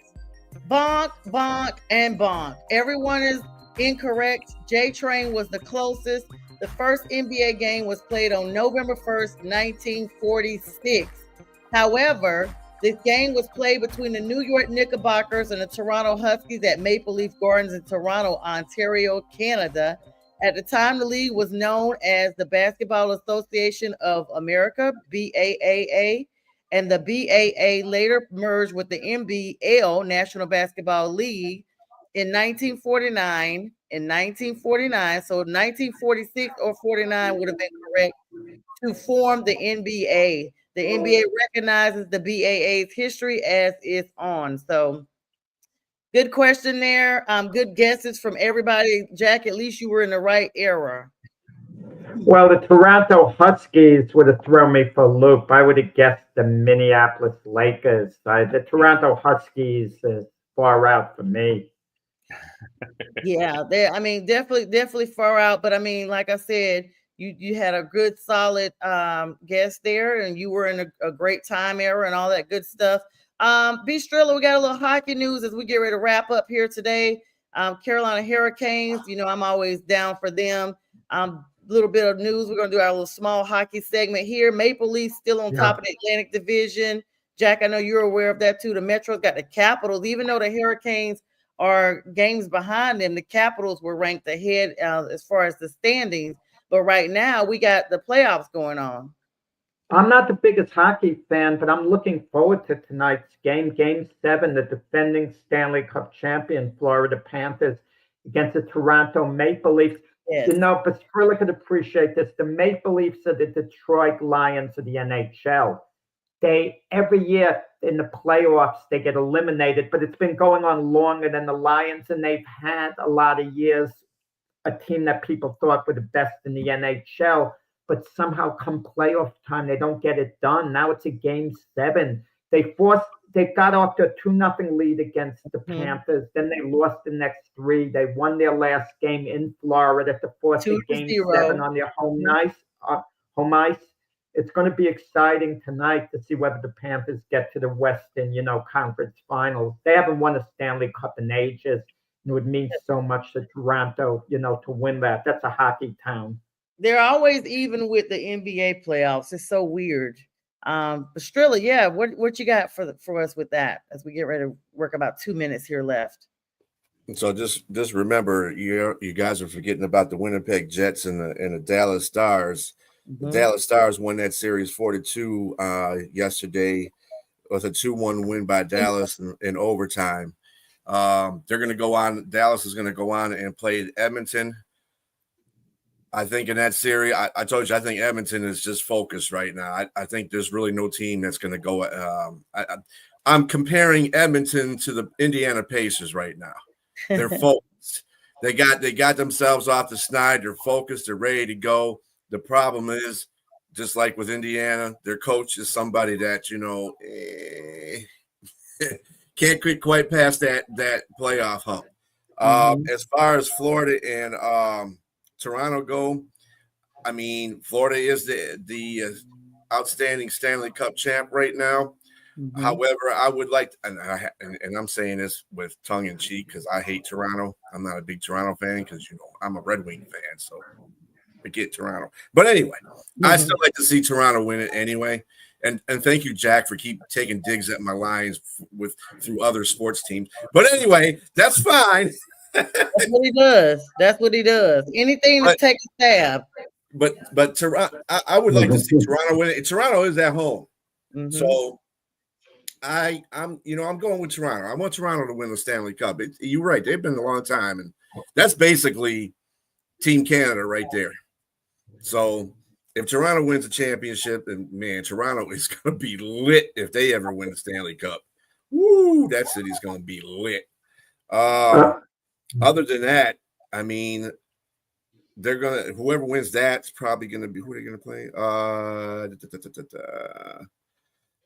Bonk, bonk, and bonk. Everyone is incorrect. J-Train was the closest. The first NBA game was played on November 1st, 1946. However, this game was played between the New York Knickerbockers and the Toronto Huskies at Maple Leaf Gardens in Toronto, Ontario, Canada. At the time, the league was known as the Basketball Association of America, BAAA, and the BAA later merged with the NBL, National Basketball League, in 1949. So 1946 or 49 would have been correct to form the NBA. The NBA recognizes the BAA's history as it's on. So Good question there. Good guesses from everybody. Jack, at least you were in the right era. Well, the Toronto Huskies would have thrown me for a loop. I would have guessed the Minneapolis Lakers. The Toronto Huskies is far out for me. Yeah, I mean, definitely far out. But I mean, like I said, you had a good solid guess there, and you were in a great time era and all that good stuff. B Strilla, we got a little hockey news as we get ready to wrap up here today. Carolina Hurricanes, you know, I'm always down for them. Little bit of news. We're gonna do our little small hockey segment here. Maple Leafs still on top of the Atlantic Division. Jack, I know you're aware of that too. The Metro's got the Capitals, even though the Hurricanes are games behind them. The Capitals were ranked ahead as far as the standings, but right now we got the playoffs going on. I'm not the biggest hockey fan, but I'm looking forward to tonight's game. Game 7, the defending Stanley Cup champion Florida Panthers against the Toronto Maple Leafs. Yes. You know, Pastrilla could appreciate this. The Maple Leafs are the Detroit Lions of the NHL. They every year in the playoffs they get eliminated, but it's been going on longer than the Lions, and they've had a lot of years a team that people thought were the best in the NHL, but somehow come playoff time they don't get it done. Now it's a game 7. They got off to a 2-0 lead against the Panthers. Then they lost the next 3. They won their last game in Florida to force a game 7 on their home ice. It's going to be exciting tonight to see whether the Panthers get to the Western, Conference Finals. They haven't won a Stanley Cup in ages. It would mean so much to Toronto, to win that. That's a hockey town. They're always even with the NBA playoffs. It's so weird. Pastrilla, yeah, what you got for us with that as we get ready to work about 2 minutes here left? So just remember, you guys are forgetting about the Winnipeg Jets and the Dallas Stars. The Dallas Stars won that series 4-2 yesterday with a 2-1 win by Dallas in overtime. They're going to go on. Dallas is going to go on and play Edmonton. I think in that series, I told you, I think Edmonton is just focused right now. I think there's really no team that's going to go. I'm comparing Edmonton to the Indiana Pacers right now. They're focused. They got themselves off the snide. They're focused. They're ready to go. The problem is, just like with Indiana, their coach is somebody that, can't quite past that playoff hump. As far as Florida and Toronto go, I mean, Florida is the outstanding Stanley Cup champ right now. However, I would like to, and I'm saying this with tongue in cheek because I hate Toronto. I'm not a big Toronto fan because, I'm a Red Wing fan, so forget Toronto. But anyway, I still like to see Toronto win it anyway. And thank you, Jack, for keep taking digs at my lines through other sports teams. But anyway, that's fine. That's what he does. That's what he does. Anything to take a stab. But Toronto, I would like to see Toronto win it. Toronto is at home, so I'm going with Toronto. I want Toronto to win the Stanley Cup. You're right; they've been a long time, and that's basically Team Canada right there. So if Toronto wins the championship, and man, Toronto is going to be lit if they ever win the Stanley Cup. Woo, that city's going to be lit. Other than that, I mean, whoever wins that's probably gonna be who they're gonna play.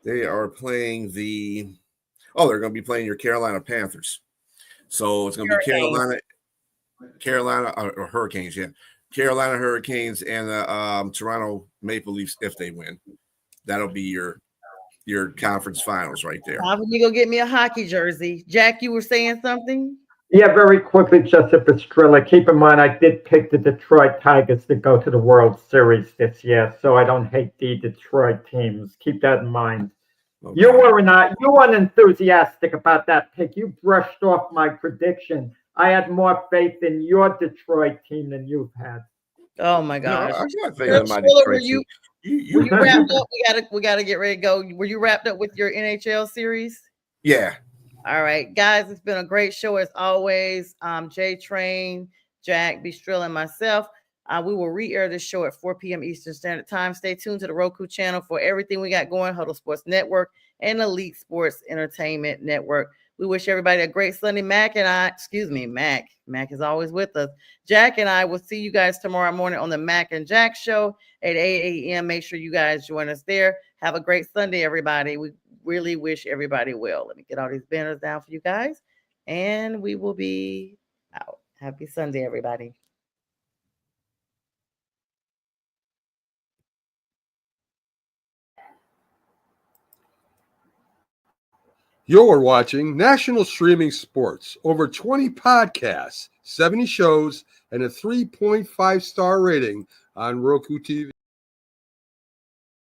They are playing they're gonna be playing your Carolina Panthers. So it's gonna be Carolina or Hurricanes, yeah. Carolina Hurricanes and the Toronto Maple Leafs if they win. That'll be your conference finals right there. How you go get me a hockey jersey? Jack, you were saying something? Yeah, very quickly, just at Pastrilla. Keep in mind, I did pick the Detroit Tigers to go to the World Series this year, so I don't hate the Detroit teams. Keep that in mind. Okay. You weren't enthusiastic about that pick. You brushed off my prediction. I had more faith in your Detroit team than you've had. Oh my gosh! No, I'm not faith in my Detroit team. Were you wrapped up? We gotta get ready to go. Were you wrapped up with your NHL series? Yeah. All right, guys, it's been a great show as always. J Train, Jack, Bistrell, and myself. We will re-air this show at 4 p.m. Eastern Standard Time. Stay tuned to the Roku channel for everything we got going, Huddle Sports Network and Elite Sports Entertainment Network. We wish everybody a great Sunday. Mac is always with us. Jack and I will see you guys tomorrow morning on the Mac and Jack show at 8 a.m. Make sure you guys join us there. Have a great Sunday, everybody. We really wish everybody well. Let me get all these banners down for you guys, and we will be out. Happy Sunday, everybody. You're watching National Streaming Sports. Over 20 podcasts, 70 shows, and a 3.5-star rating on Roku TV.